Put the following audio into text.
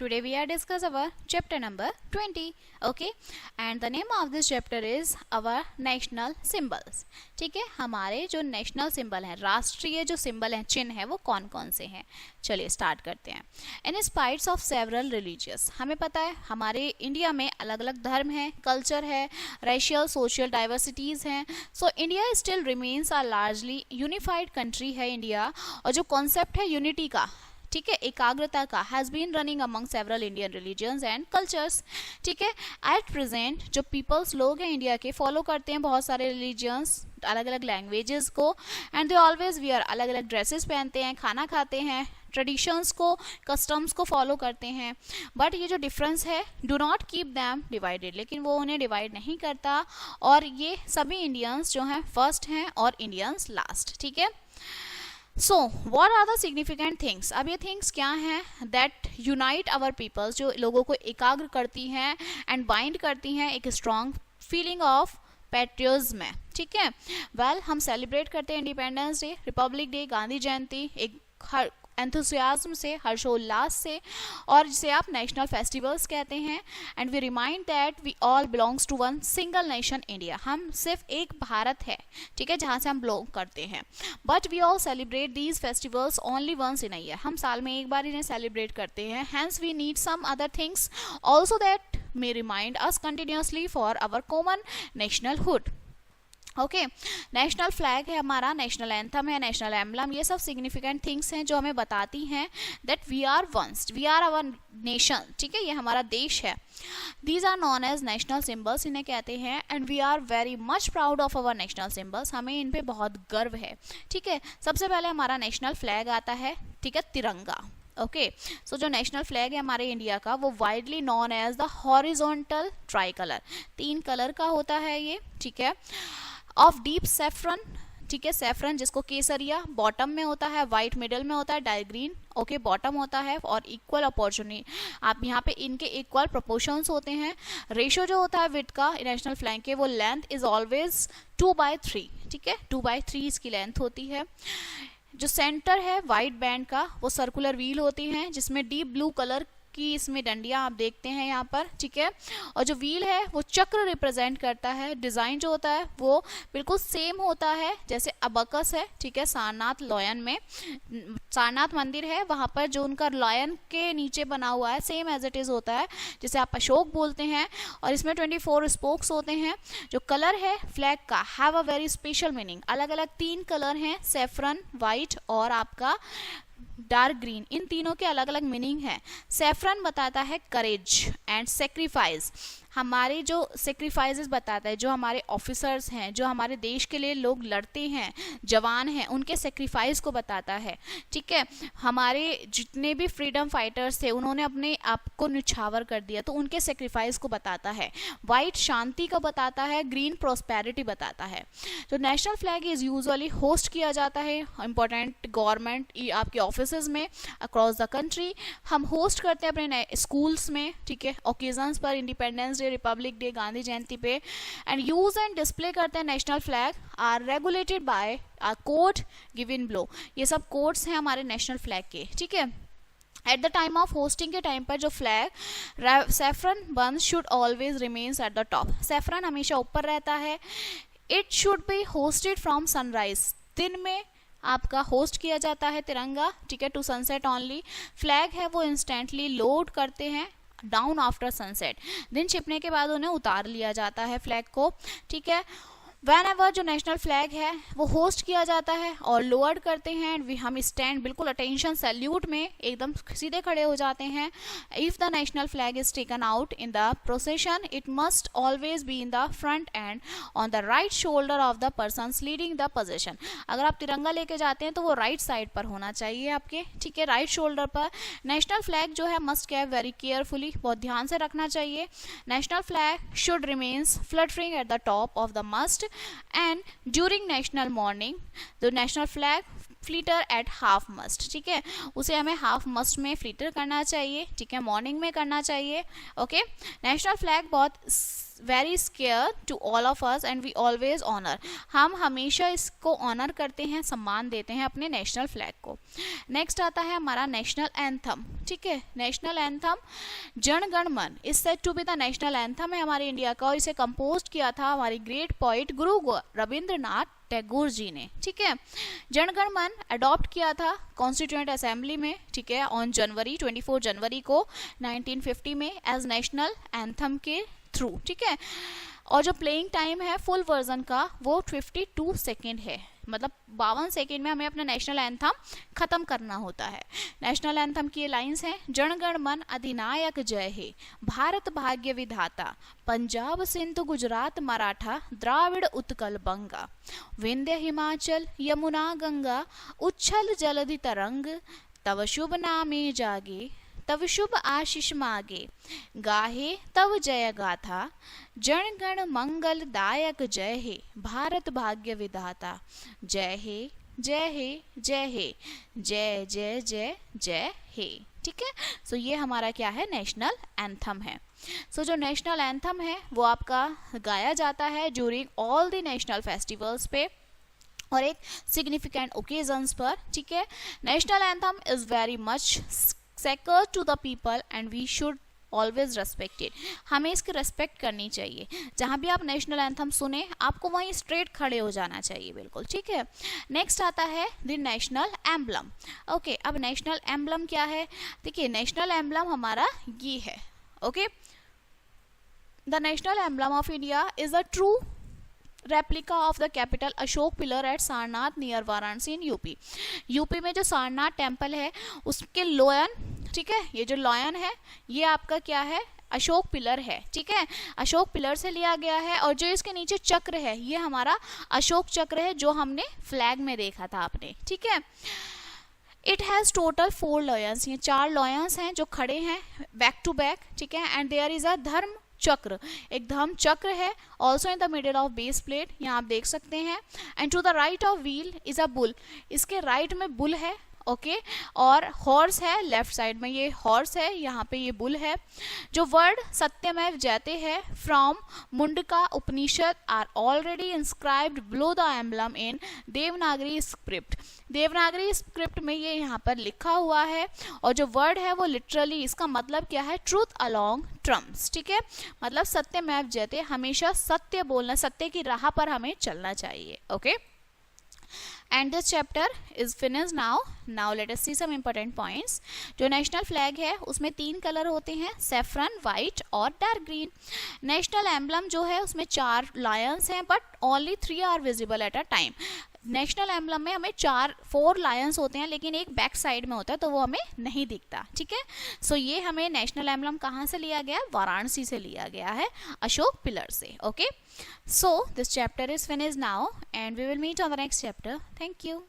Today we are discuss our chapter number 20. Okay, and the name of this chapter is our national symbols. ठीक है, हमारे जो national symbol हैं, राष्ट्रीय जो सिंबल हैं, चिन्ह है, वो कौन कौन से हैं. चलिए स्टार्ट करते हैं. इन स्पाइट्स ऑफ सेवरल रिलीजियस, हमें पता है हमारे इंडिया में अलग अलग धर्म हैं, कल्चर है, रेशियल सोशल डाइवर्सिटीज़ हैं. सो इंडिया स्टिल रिमेन्स अ लार्जली यूनिफाइड कंट्री है इंडिया. और जो कॉन्सेप्ट है यूनिटी का, ठीक है, एकाग्रता का, has been running among several Indian religions and cultures. ठीक है, एट प्रेजेंट जो पीपल्स लोग हैं इंडिया के, फॉलो करते हैं बहुत सारे रिलीजन्स, अलग अलग लैंग्वेजेस को, एंड दे ऑलवेज वियर, अलग अलग ड्रेसेस पहनते हैं, खाना खाते हैं, ट्रेडिशंस को, कस्टम्स को फॉलो करते हैं. बट ये जो डिफरेंस है, do not keep them divided, लेकिन वो उन्हें डिवाइड नहीं करता. और ये सभी इंडियंस जो हैं फर्स्ट हैं और इंडियंस लास्ट. ठीक है, so what are the significant things. अब ये थिंग्स क्या हैं दैट यूनाइट आवर पीपल्स, जो लोगों को एकाग्र करती हैं एंड बाइंड करती हैं एक स्ट्रॉन्ग फीलिंग ऑफ पैट्रियटिज्म में. ठीक है, वेल हम सेलिब्रेट करते हैं independence day, republic day, Gandhi Jayanti एक एंथुसियाज्म से, हर्षोल्लास से, और जिसे आप नेशनल फेस्टिवल्स कहते हैं. And we remind that we all belongs to one single nation India, हम सिर्फ एक भारत है, ठीक है, जहाँ से हम बिलोंग करते हैं. But we all celebrate these festivals only once in a year, हम साल में एक बार इन्हें सेलिब्रेट करते हैं. Hence we need some other things also that may remind us continuously for our common nationalhood. Okay, national flag है हमारा, नेशनल एंथम है, नेशनल एम्बलम, ये सब सिग्निफिकेंट थिंग्स हैं जो हमें बताती हैं that we are ones, we are our nation. ठीक है, ये हमारा देश है. These are known as national symbols, इन्हें कहते हैं. And we are very much proud of our national symbols, हमें इन पे बहुत गर्व है. ठीक है, सबसे पहले हमारा नेशनल फ्लैग आता है, ठीक है, तिरंगा. ओके, सो जो नेशनल फ्लैग है हमारे इंडिया का, वो widely known as the horizontal tricolour, 3 colour का होता है ये. ठीक है, ऑफ डीप सेफ्रन, ठीक है, सेफ्रन जिसको केसरिया बॉटम में होता है, वाइट मिडल में होता है, डार्क ग्रीन ओके बॉटम होता है, और इक्वल अपॉर्चुनिटी, आप यहाँ पे इनके इक्वल प्रोपोर्शंस होते हैं. रेशो जो होता है विड्थ का नेशनल फ्लैग के, वो लेंथ इज ऑलवेज 2/3. ठीक है, 2/3 इसकी लेंथ होती है. जो सेंटर है वाइट बैंड का, वो सर्कुलर व्हील होती हैं जिसमें डीप ब्लू कलर की इसमें डंडियां आप देखते हैं यहाँ पर. ठीक है, और जो व्हील है वो चक्र रिप्रेजेंट करता है. डिज़ाइन जो होता है वो बिल्कुल सेम होता है जैसे अबकस है. ठीक है, सारनाथ लॉयन में, सारनाथ मंदिर है वहाँ पर जो उनका लॉयन के नीचे बना हुआ है, सेम एज इट इज़ होता है, जिसे आप अशोक बोलते हैं. और इसमें 24 स्पोक्स होते हैं. जो कलर है फ्लैग का have a very special meaning. अलग अलग 3 कलर हैं, सेफ्रन, वाइट और आपका डार्क ग्रीन, इन तीनों के अलग अलग मीनिंग है. सेफ्रन बताता है करेज एंड सेक्रीफाइस, हमारे जो सेक्रीफाइसेस बताता है, जो हमारे ऑफिसर्स हैं, जो हमारे देश के लिए लोग लड़ते हैं, जवान हैं, उनके सेक्रीफाइस को बताता है. ठीक है, हमारे जितने भी फ्रीडम फाइटर्स थे उन्होंने अपने आप को निछावर कर दिया, तो उनके सेक्रीफाइस को बताता है. वाइट शांति का बताता है, ग्रीन प्रॉस्पेरिटी बताता है. तो national flag is usually host किया जाता है इंपॉर्टेंट गवर्नमेंट आपके ऑफिस में अक्रॉस द कंट्री. हम होस्ट करते हैं अपने स्कूल्स में, ठीक है, ओकेजन्स पर, independence day, republic day, Gandhi Jayanti पे. एंड यूज एंड डिस्प्ले करते हैं national flag are regulated by a code given below. ये सब कोड्स हैं हमारे नेशनल फ्लैग के. ठीक है, at the time of hoisting के टाइम पर जो flag saffron bands should always remains at the top, saffron हमेशा ऊपर रहता है. It should be hoisted from sunrise, दिन में आपका होस्ट किया जाता है तिरंगा. ठीक है, टू सनसेट ऑनली. फ्लैग है वो इंस्टेंटली लोड करते हैं डाउन आफ्टर सनसेट, दिन छिपने के बाद उन्हें उतार लिया जाता है फ्लैग को. ठीक है, वैन एवर जो नेशनल फ्लैग है वो होस्ट किया जाता है और लोअर्ड करते हैं, हम स्टैंड बिल्कुल अटेंशन सैल्यूट में एकदम सीधे खड़े हो जाते हैं. If the national flag is taken out in the procession, it must always be in the front and on the right shoulder of the person leading the position. अगर आप तिरंगा लेके जाते हैं तो वो राइट साइड पर होना चाहिए आपके. ठीक है, राइट शोल्डर पर. नेशनल फ्लैग जो है मस्ट कैरी वेरी केयरफुली, बहुत ध्यान से रखना चाहिए. National flag should remains fluttering at the top of the mast. And during national mourning the national flag flutter at half mast. ठीक है, उसे हमें हाफ मस्ट में फ्लीटर करना चाहिए. ठीक है, मॉर्निंग में करना चाहिए. ओके, नेशनल फ्लैग बहुत very scare to all of us and we always honour, हम हमेशा इसको ऑनर करते हैं, सम्मान देते हैं अपने नेशनल फ्लैग को। नेक्स्ट आता है हमारा नेशनल एंथम, ठीक है। National anthem Jana Gana Mana is said to be the national anthem है हमारे इंडिया का, और इसे कंपोज किया था हमारी ग्रेट पोइट गुरु रविंद्रनाथ टैगोर जी ने, ठीक है। जनगण मन अडॉप्ट किया था कॉन्स्टिट्यूएंट असेंबली में, ठीक है, ऑन जनवरी 24 जनवरी को 1950 में एज नेशनल एंथम के थ्रू, ठीक है। और जो प्लेइंग टाइम है फुल वर्जन का वो 52 सेकेंड है, मतलब 52 सेकेंड में हमें अपना नेशनल एंथम खत्म करना होता है। नेशनल एंथम की लाइंस हैं, जनगण मन अधिनायक जय हे, भारत भाग्य विधाता, पंजाब सिंधु गुजरात मराठा द्राविड़ उत्कल बंगा, विंध्य हिमाचल यमुना गंगा, उच्छल जलधि तरंग, तव शुभ नामे जागे, तव शुभ आशीष मागे, गाहे तव जय गाथा, जन गण मंगल दायक जय हे, भारत भाग्य विधाता, जय हे जय हे जय हे, जय जय जय जय हे, ठीक है। सो ये हमारा क्या है, नेशनल एंथम है। सो जो नेशनल एंथम है वो आपका गाया जाता है during all the national festivals पे और एक सिग्निफिकेंट ओकेजन्स पर, ठीक है। National anthem is very much sacred to the people and we should always respect it, हमें इसकी रेस्पेक्ट करनी चाहिए। जहाँ भी आप नेशनल एंथम सुने आपको वहीं स्ट्रेट खड़े हो जाना चाहिए, बिल्कुल, ठीक है। नेक्स्ट आता है द नेशनल एम्बलम। ओके, अब नेशनल एम्बलम क्या है, देखिए नेशनल एम्बलम हमारा ये है, okay. The national emblem of India is a true replica of the capital Ashok pillar at Sarnath near Varanasi in UP. UP में जो सारनाथ टेम्पल है उसके लॉयन, ठीक है, ये जो लॉयन है ये आपका क्या है, अशोक पिलर है, ठीक है, अशोक पिलर से लिया गया है। और जो इसके नीचे चक्र है ये हमारा अशोक चक्र है जो हमने फ्लैग में देखा था आपने, ठीक है। इट हैज़ टोटल 4 लॉयंस, ये 4 लॉयंस हैं जो खड़े हैं बैक टू बैक, ठीक है। एंड देयर इज अ धर्म चक्र, एक धर्म चक्र है also in the middle of base plate, यहाँ आप देख सकते हैं। And to the right of wheel is a bull, इसके राइट में बुल है, ओके, और हॉर्स है लेफ्ट साइड में, ये हॉर्स है, यहाँ पे ये बुल है। जो वर्ड सत्यमेव जयते है from Mundaka Upanishad are already inscribed below the emblem in Devanagari script, Devanagari script में ये यहाँ पर लिखा हुआ है। और जो वर्ड है वो लिटरली इसका मतलब क्या है, ट्रूथ अलोंग ट्रम्स, ठीक है, मतलब सत्यमेव जयते, हमेशा सत्य बोलना, सत्य की राह पर हमें चलना चाहिए, okay. And this chapter is finished now. Now let us see some important points. जो नेशनल फ्लैग है उसमें 3 कलर होते हैं, सेफ्रन, वाइट और डार्क ग्रीन। नेशनल एम्बलम जो है उसमें 4 लायंस हैं but only 3 are visible at a time. National emblem में हमें 4 लायंस होते हैं लेकिन एक बैक साइड में होता है तो वो हमें नहीं दिखता, ठीक है। सो ये हमें नेशनल एम्बलम कहाँ से लिया गया, वाराणसी से लिया गया है, अशोक पिलर से, okay. So this chapter is finished now and we will meet on the next chapter. Thank you.